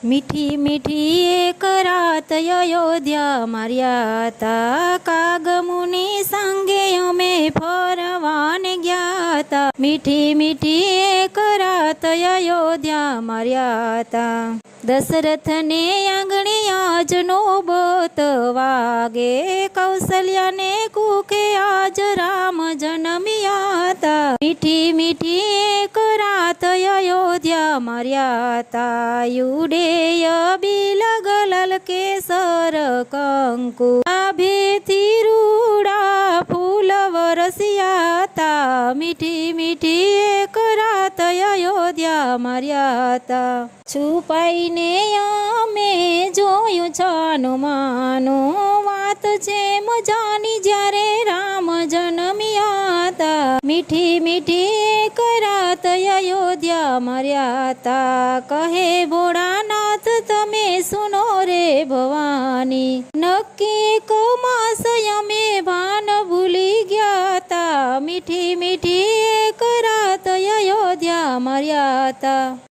मीठी मीठी एक रात अयोध्या मार्याता कागमुनि संगे अमे फरवाने ग्याता। मीठी मीठी एक रात अयोध्या मार्याता दशरथ ने आंगणे आज नोबत वागे कौशल्या ने कुखे आज राम जन्म्याता। मीठी मीठी एक रात अयोध्या मार्याता युडेय बिल गलल केसर कंकु आभेथी रूड़ा फूल वरसियाता। मीठी मीठी एक रात अयोध्या मार्याता છુપાઈને અમે જોયું છાનું માનું વાત છે મજાની જ્યારે રામ જન્મ્યા હતા। મીઠી મીઠી એક રાત અયોધ્યા માર્યા હતા કહે ભોળાનાથ તમે સુનો રે ભવાની નક્કી એક માસ અમે ભાન ભૂલી ગયા હતા। મીઠી મીઠી એક રાત અયોધ્યા માર્યા હતા।